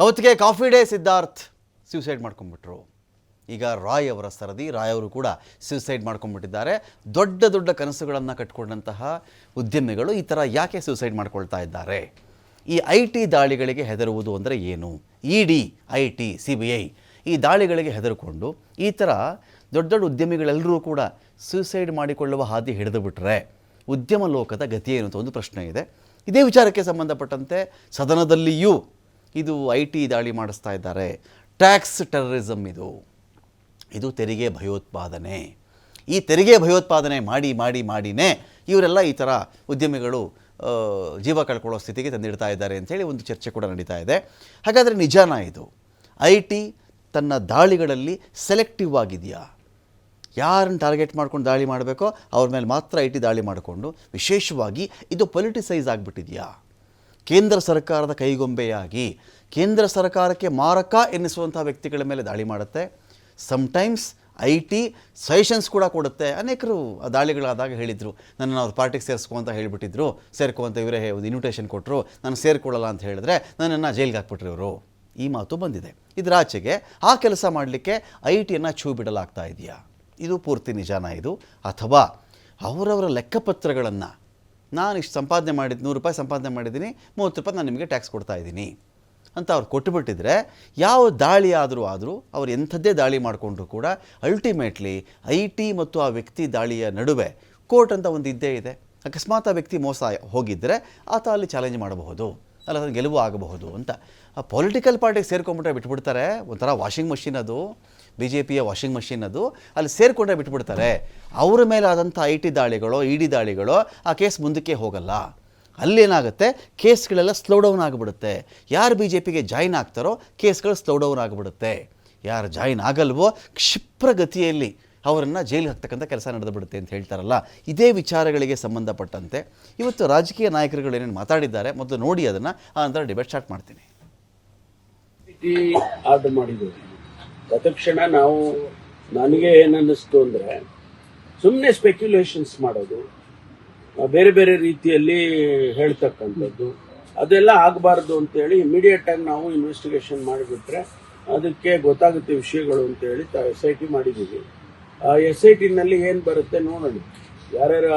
ಅವತ್ತಿಗೆ coffee day Siddharth suicide ಮಾಡ್ಕೊಂಡ್ಬಿಟ್ರು. ಈಗ ರಾಯ್ ಅವರ ಸರದಿ. ರಾಯ್ ಅವರು ಕೂಡ ಸ್ಯೂಸೈಡ್ ಮಾಡ್ಕೊಂಡ್ಬಿಟ್ಟಿದ್ದಾರೆ. ದೊಡ್ಡ ದೊಡ್ಡ ಕನಸುಗಳನ್ನು ಕಟ್ಕೊಂಡಂತಹ ಉದ್ಯಮಿಗಳು ಈ ಥರ ಯಾಕೆ ಸ್ಯೂಸೈಡ್ ಮಾಡ್ಕೊಳ್ತಾ ಇದ್ದಾರೆ? ಈ IT ದಾಳಿಗಳಿಗೆ ಹೆದರುವುದು ಅಂದರೆ ಏನು? ED, IT, CBI ಈ ದಾಳಿಗಳಿಗೆ ಹೆದರಿಕೊಂಡು ಈ ಥರ ದೊಡ್ಡ ದೊಡ್ಡ ಉದ್ಯಮಿಗಳೆಲ್ಲರೂ ಕೂಡ ಸ್ಯೂಸೈಡ್ ಮಾಡಿಕೊಳ್ಳುವ ಹಾದಿ ಹಿಡಿದು ಬಿಟ್ಟರೆ ಉದ್ಯಮ ಲೋಕದ ಗತಿ ಏನು ಅಂತ ಒಂದು ಪ್ರಶ್ನೆ ಇದೆ. ಇದೇ ವಿಚಾರಕ್ಕೆ ಸಂಬಂಧಪಟ್ಟಂತೆ ಸದನದಲ್ಲಿಯೂ ಇದು IT ದಾಳಿ ಮಾಡಿಸ್ತಾ ಇದ್ದಾರೆ. ಟ್ಯಾಕ್ಸ್ ಟೆರರಿಸಮ್ ಇದು ತೆರಿಗೆ ಭಯೋತ್ಪಾದನೆ. ಈ ತೆರಿಗೆ ಭಯೋತ್ಪಾದನೆ ಮಾಡಿನೇ ಇವರೆಲ್ಲ ಈ ಥರ ಉದ್ಯಮಿಗಳು ಜೀವ ಕಳ್ಕೊಳ್ಳೋ ಸ್ಥಿತಿಗೆ ತಂದಿಡ್ತಾ ಇದ್ದಾರೆ ಅಂಥೇಳಿ ಒಂದು ಚರ್ಚೆ ಕೂಡ ನಡೀತಾ ಇದೆ. ಹಾಗಾದರೆ ನಿಜಾನ ಇದು? IT ತನ್ನ ದಾಳಿಗಳಲ್ಲಿ ಸೆಲೆಕ್ಟಿವ್ ಆಗಿದೆಯಾ? ಯಾರನ್ನು ಟಾರ್ಗೆಟ್ ಮಾಡ್ಕೊಂಡು ದಾಳಿ ಮಾಡಬೇಕೋ ಅವ್ರ ಮೇಲೆ ಮಾತ್ರ IT ದಾಳಿ ಮಾಡಿಕೊಂಡು ವಿಶೇಷವಾಗಿ ಇದು ಪೊಲಿಟಿಸೈಸ್ ಆಗಿಬಿಟ್ಟಿದೆಯಾ? ಕೇಂದ್ರ ಸರ್ಕಾರದ ಕೈಗೊಂಬೆಯಾಗಿ ಕೇಂದ್ರ ಸರ್ಕಾರಕ್ಕೆ ಮಾರಕ ಎನ್ನಿಸುವಂಥ ವ್ಯಕ್ತಿಗಳ ಮೇಲೆ ದಾಳಿ ಮಾಡುತ್ತೆ. ಸಮ್ಟೈಮ್ಸ್ IT ಸಜೆಷನ್ಸ್ ಕೂಡ ಕೊಡುತ್ತೆ. ಅನೇಕರು ಆ ದಾಳಿಗಳಾದಾಗ ಹೇಳಿದರು, ನನ್ನನ್ನು ಅವ್ರ ಪಾರ್ಟಿಗೆ ಸೇರಿಸ್ಕೊ ಅಂತ ಹೇಳಿಬಿಟ್ಟಿದ್ರು, ಸೇರ್ಕೊ ಅಂತ ಇವರೇ ಒಂದು ಇನ್ವಿಟೇಷನ್ ಕೊಟ್ಟರು, ನಾನು ಸೇರಿಕೊಳ್ಳಲ್ಲ ಅಂತ ಹೇಳಿದ್ರೆ ನನ್ನನ್ನು ಜೈಲಿಗೆ ಹಾಕ್ಬಿಟ್ರು ಇವರು. ಈ ಮಾತು ಬಂದಿದೆ. ಇದರ ಆಚೆಗೆ ಆ ಕೆಲಸ ಮಾಡಲಿಕ್ಕೆ IT ಛೂ ಬಿಡಲಾಗ್ತಾ ಇದೆಯಾ? ಇದು ಪೂರ್ತಿ ನಿಜಾನ ಇದು? ಅಥವಾ ಅವರವರ ಲೆಕ್ಕಪತ್ರಗಳನ್ನು ನಾನು ಇಷ್ಟು ಸಂಪಾದನೆ ಮಾಡಿದ್ದು, 100 ರೂಪಾಯಿ ಸಂಪಾದನೆ ಮಾಡಿದ್ದೀನಿ, 30 ರೂಪಾಯಿ ನಾನು ನಿಮಗೆ ಟ್ಯಾಕ್ಸ್ ಕೊಡ್ತಾ ಇದ್ದೀನಿ ಅಂತ ಅವ್ರು ಕೊಟ್ಟುಬಿಟ್ಟಿದ್ರೆ ಯಾವ ದಾಳಿ ಆದರೂ ಅವ್ರು ಎಂಥದ್ದೇ ದಾಳಿ ಮಾಡಿಕೊಂಡ್ರು ಕೂಡ ಅಲ್ಟಿಮೇಟ್ಲಿ IT ಮತ್ತು ಆ ವ್ಯಕ್ತಿ ದಾಳಿಯ ನಡುವೆ ಕೋರ್ಟ್ ಅಂತ ಒಂದು ಇದ್ದೇ ಇದೆ. ಅಕಸ್ಮಾತ್ ಆ ವ್ಯಕ್ತಿ ಮೋಸ ಹೋಗಿದ್ದರೆ ಆತ ಅಲ್ಲಿ ಚಾಲೆಂಜ್ ಮಾಡಬಹುದು, ಅಲ್ಲ ಗೆಲುವು ಆಗಬಹುದು ಅಂತ. ಆ ಪೊಲಿಟಿಕಲ್ ಪಾರ್ಟಿಗೆ ಸೇರ್ಕೊಂಡ್ಬಿಟ್ರೆ ಬಿಟ್ಬಿಡ್ತಾರೆ. ಒಂಥರ ವಾಷಿಂಗ್ ಮಷಿನ್ ಅದು, BJPಯ ವಾಷಿಂಗ್ ಮಷಿನ್ ಅದು. ಅಲ್ಲಿ ಸೇರಿಕೊಂಡ್ರೆ ಬಿಟ್ಬಿಡ್ತಾರೆ. ಅವರ ಮೇಲೆ ಆದಂಥ IT ದಾಳಿಗಳೋ ED ದಾಳಿಗಳೋ ಆ ಕೇಸ್ ಮುಂದಕ್ಕೆ ಹೋಗಲ್ಲ. ಅಲ್ಲೇನಾಗುತ್ತೆ, ಕೇಸ್ಗಳೆಲ್ಲ ಸ್ಲೋ ಡೌನ್ ಆಗಿಬಿಡುತ್ತೆ. ಯಾರು BJPಗೆ ಜಾಯಿನ್ ಆಗ್ತಾರೋ ಕೇಸ್ಗಳು ಸ್ಲೋ ಡೌನ್ ಆಗಿಬಿಡುತ್ತೆ. ಯಾರು ಜಾಯಿನ್ ಆಗಲ್ವೋ ಕ್ಷಿಪ್ರಗತಿಯಲ್ಲಿ ಅವರನ್ನು ಜೈಲಿಗೆ ಹಾಕ್ತಕ್ಕಂಥ ಕೆಲಸ ನಡೆದುಬಿಡುತ್ತೆ ಅಂತ ಹೇಳ್ತಾರಲ್ಲ. ಇದೇ ವಿಚಾರಗಳಿಗೆ ಸಂಬಂಧಪಟ್ಟಂತೆ ಇವತ್ತು ರಾಜಕೀಯ ನಾಯಕರುಗಳು ಏನೇನು ಮಾತಾಡಿದ್ದಾರೆ ಮೊದಲು ನೋಡಿ, ಅದನ್ನು ಆ ನಂತರ ಡಿಬೇಟ್ ಸ್ಟಾರ್ಟ್ ಮಾಡ್ತೀನಿ. ಆರ್ಡರ್ ಮಾಡಿದ್ದೀವಿ ತತ್ಕ್ಷಣ ನನಗೆ ಏನನ್ನಿಸ್ತು ಅಂದರೆ, ಸುಮ್ಮನೆ ಸ್ಪೆಕ್ಯುಲೇಷನ್ಸ್ ಮಾಡೋದು, ಬೇರೆ ಬೇರೆ ರೀತಿಯಲ್ಲಿ ಹೇಳ್ತಕ್ಕಂಥದ್ದು ಅದೆಲ್ಲ ಆಗಬಾರ್ದು ಅಂತೇಳಿ ಇಮಿಡಿಯೇಟ್ ಆಗಿ ನಾವು ಇನ್ವೆಸ್ಟಿಗೇಷನ್ ಮಾಡಿಬಿಟ್ರೆ ಅದಕ್ಕೆ ಗೊತ್ತಾಗುತ್ತೆ ವಿಷಯಗಳು ಅಂತೇಳಿ SIT ಮಾಡಿದ್ದೀವಿ. SITನಲ್ಲಿ ಏನು ಬರುತ್ತೆ ನೋಡೋಣ, ಯಾರ್ಯಾರ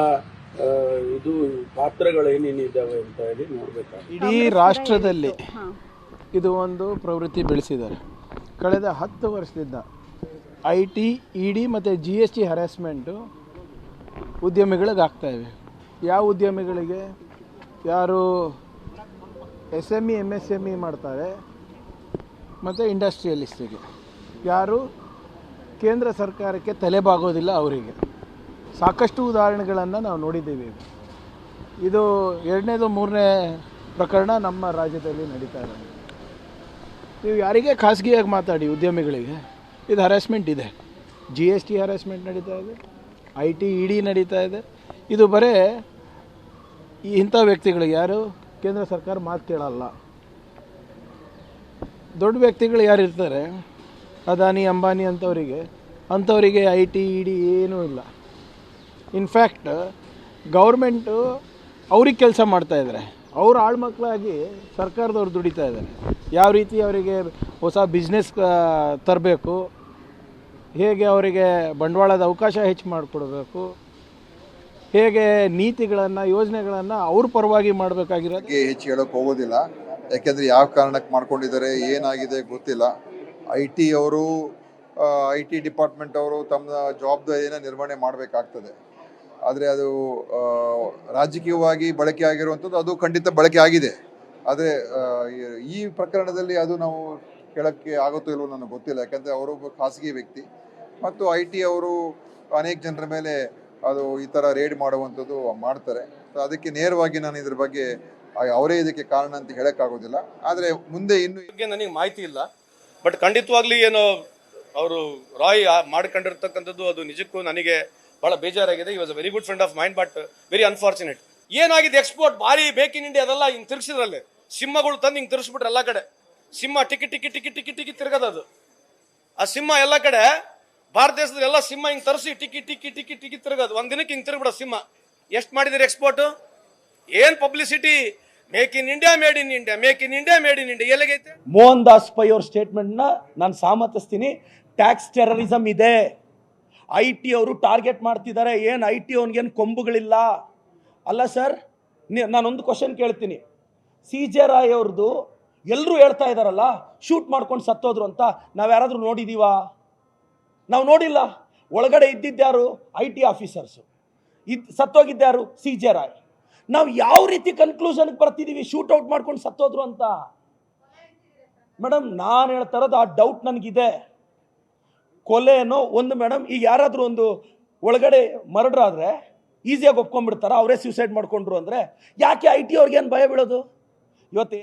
ಇದು ಪಾತ್ರಗಳೇನೇನಿದ್ದಾವೆ ಅಂತ ಹೇಳಿ ನೋಡಬೇಕಾಗುತ್ತೆ. ಇಡೀ ರಾಷ್ಟ್ರದಲ್ಲಿ ಇದು ಒಂದು ಪ್ರವೃತ್ತಿ ಬೆಳೆಸಿದ್ದಾರೆ. ಕಳೆದ 10 ವರ್ಷದಿಂದ IT, ED ಮತ್ತು GST ಹರಾಸ್ಮೆಂಟು ಉದ್ಯಮಿಗಳಿಗೆ ಆಗ್ತಾಯಿವೆ. ಯಾವ ಉದ್ಯಮಿಗಳಿಗೆ? ಯಾರು SME MSME ಮಾಡ್ತಾರೆ ಮತ್ತು ಇಂಡಸ್ಟ್ರಿಯಲಿಸ್ಟಿಗೆ, ಯಾರು ಕೇಂದ್ರ ಸರ್ಕಾರಕ್ಕೆ ತಲೆಬಾಗೋದಿಲ್ಲ ಅವರಿಗೆ. ಸಾಕಷ್ಟು ಉದಾಹರಣೆಗಳನ್ನು ನಾವು ನೋಡಿದ್ದೀವಿ. ಇದು 2ನೇದು 3ನೇ ಪ್ರಕರಣ ನಮ್ಮ ರಾಜ್ಯದಲ್ಲಿ ನಡೀತಾ ಇದೆ. ನೀವು ಯಾರಿಗೆ ಖಾಸಗಿಯಾಗಿ ಮಾತಾಡಿ ಉದ್ಯಮಿಗಳಿಗೆ ಇದು ಹರಾಸ್ಮೆಂಟ್ ಇದೆ. GST ಹರಾಸ್ಮೆಂಟ್ ನಡೀತಾ ಇದೆ, IT ED ನಡೀತಾ ಇದೆ. ಇದು ಬರೇ ಇಂಥ ವ್ಯಕ್ತಿಗಳಿಗೆ, ಯಾರು ಕೇಂದ್ರ ಸರ್ಕಾರ ಮಾತು ಕೇಳಲ್ಲ. ದೊಡ್ಡ ವ್ಯಕ್ತಿಗಳು ಯಾರು ಇರ್ತಾರೆ, ಅದಾನಿ ಅಂಬಾನಿ ಅಂಥವರಿಗೆ IT ED ಏನೂ ಇಲ್ಲ. ಇನ್ಫ್ಯಾಕ್ಟ್ ಗೌರ್ಮೆಂಟು ಅವ್ರಿಗೆ ಕೆಲಸ ಮಾಡ್ತಾಯಿದ್ದಾರೆ. ಅವ್ರು ಆಳ್ಮಕ್ಕಳಾಗಿ ಸರ್ಕಾರದವ್ರು ದುಡಿತಾ ಇದ್ದಾರೆ. ಯಾವ ರೀತಿ ಅವರಿಗೆ ಹೊಸ ಬಿಸ್ನೆಸ್ ತರಬೇಕು, ಹೇಗೆ ಅವರಿಗೆ ಬಂಡವಾಳದ ಅವಕಾಶ ಹೆಚ್ಚು ಮಾಡಿಕೊಡ್ಬೇಕು, ಹೇಗೆ ನೀತಿಗಳನ್ನು ಯೋಜನೆಗಳನ್ನು ಅವ್ರ ಪರವಾಗಿ ಮಾಡಬೇಕಾಗಿರೋದು ಹೆಚ್ಚು ಹೇಳೋಕ್ಕೆ ಹೋಗೋದಿಲ್ಲ. ಯಾಕೆಂದರೆ ಯಾವ ಕಾರಣಕ್ಕೆ ಮಾಡ್ಕೊಂಡಿದ್ದಾರೆ, ಏನಾಗಿದೆ ಗೊತ್ತಿಲ್ಲ. IT ಡಿಪಾರ್ಟ್ಮೆಂಟ್ ಅವರು ತಮ್ಮ ಜವಾಬ್ದಾರಿಯನ್ನು ನಿರ್ವಹಣೆ ಮಾಡಬೇಕಾಗ್ತದೆ. ಆದರೆ ಅದು ರಾಜಕೀಯವಾಗಿ ಬಳಕೆ ಆಗಿರುವಂಥದ್ದು ಅದು ಖಂಡಿತ ಬಳಕೆ ಆಗಿದೆ. ಆದರೆ ಈ ಪ್ರಕರಣದಲ್ಲಿ ಅದು ನಾವು ಕೇಳೋಕ್ಕೆ ಆಗುತ್ತೋ ಇಲ್ವೋ ನನಗೆ ಗೊತ್ತಿಲ್ಲ. ಯಾಕಂದರೆ ಅವರೊಬ್ಬ ಖಾಸಗಿ ವ್ಯಕ್ತಿ ಮತ್ತು IT ಅವರು ಅನೇಕ ಜನರ ಮೇಲೆ ಅದು ಈ ಥರ ರೇಡ್ ಮಾಡುವಂಥದ್ದು ಮಾಡ್ತಾರೆ. ಸೊ ಅದಕ್ಕೆ ನೇರವಾಗಿ ನಾನು ಇದ್ರ ಬಗ್ಗೆ ಅವರೇ ಇದಕ್ಕೆ ಕಾರಣ ಅಂತ ಹೇಳೋಕ್ಕಾಗೋದಿಲ್ಲ. ಆದರೆ ಮುಂದೆ ನನಗೆ ಮಾಹಿತಿ ಇಲ್ಲ. ಬಟ್ ಖಂಡಿತವಾಗ್ಲಿ ಏನೋ ಅವರು ರಾಯ್ ಮಾಡ್ಕೊಂಡಿರ್ತಕ್ಕಂಥದ್ದು ಅದು ನಿಜಕ್ಕೂ ನನಗೆ ಬಹಳ ಬೇಜಾರಾಗಿದೆ. ಈ was a very good friend of mind, but very unfortunate. ಏನಾಗಿದೆ, ಎಕ್ಸ್ಪೋರ್ಟ್ ಭಾರಿ ಬೇಕ್ ಇನ್ ಇಂಡಿಯಾ ಅದೆಲ್ಲ ಹಿಂಗೆ ತಿರ್ಗಿಸಿದ್ರಲ್ಲಿ ಸಿಂಹಗಳು ತಂದು ಹಿಂಗೆ ತಿರ್ಗಿಸ್ಬಿಟ್ರೆ ಎಲ್ಲ ಕಡೆ ಸಿಂಹ ಟಿಕಿ ತಿರ್ಗದದು. ಆ ಸಿಂಹ ಎಲ್ಲ ಕಡೆ ಭಾರತ ದೇಶದಲ್ಲಿ ಎಲ್ಲ ಸಿಂಹ ಹಿಂಗೆ ತರಿಸಿ ಟಿಕಿ ತಿರ್ಗೋದು. ಒಂದ್ ದಿನಕ್ಕೆ ಹಿಂಗೆ ತಿರ್ಗ್ಬಿಡೋ ಸಿಂಹ. ಎಷ್ಟು ಮಾಡಿದಿರಿ ಎಕ್ಸ್ಪೋರ್ಟ್? ಏನ್ publicity make in India, made in India, make in India, made in India ಎಲ್ಲಗೈತೆ? ಮೋಹನ್ ದಾಸ್ ಪೈ ಅವ್ರ ಸ್ಟೇಟ್ಮೆಂಟ್ನ ನಾನು ಸಮರ್ಥಿಸ್ತೀನಿ. ಟ್ಯಾಕ್ಸ್ ಟೆರರಿಸಮ್ ಇದೆ, IT ಅವರು ಟಾರ್ಗೆಟ್ ಮಾಡ್ತಿದ್ದಾರೆ. ಏನು IT ಅವನಿಗೇನು ಕೊಂಬುಗಳಿಲ್ಲ ಅಲ್ಲ ಸರ್. ನಾನೊಂದು ಕ್ವಶನ್ ಕೇಳ್ತೀನಿ. CJ ರಾಯ್ ಅವ್ರದ್ದು ಎಲ್ಲರೂ ಹೇಳ್ತಾ ಇದ್ದಾರಲ್ಲ ಶೂಟ್ ಮಾಡ್ಕೊಂಡು ಸತ್ತೋದ್ರು ಅಂತ, ನಾವು ಯಾರಾದರೂ ನೋಡಿದ್ದೀವಾ? ನಾವು ನೋಡಿಲ್ಲ. ಒಳಗಡೆ ಇದ್ದಿದ್ದ್ಯಾರು? IT officers. ಸತ್ತೋಗಿದ್ದ್ಯಾರು? CJ ರಾಯ್. ನಾವು ಯಾವ ರೀತಿ ಕನ್ಕ್ಲೂಷನ್ಗೆ ಬರ್ತಿದ್ದೀವಿ ಶೂಟೌಟ್ ಮಾಡ್ಕೊಂಡು ಸತ್ತೋದ್ರು ಅಂತ? ಮೇಡಮ್ ನಾನು ಹೇಳ್ತಾ ಇರೋದು ಆ ಡೌಟ್ ನನಗಿದೆ. ಕೊಲೆನೋ ಒಂದು ಮೇಡಮ್, ಈಗ ಯಾರಾದರೂ ಒಂದು ಒಳಗಡೆ ಮರ್ಡರ್ ಆದರೆ ಈಸಿಯಾಗಿ ಒಪ್ಕೊಂಡ್ಬಿಡ್ತಾರ ಅವರೇ ಸೂಸೈಡ್ ಮಾಡ್ಕೊಂಡ್ರು ಅಂದರೆ. ಯಾಕೆ IT ಅವ್ರಿಗೇನು ಭಯ ಬೀಳೋದು? ಇವತ್ತು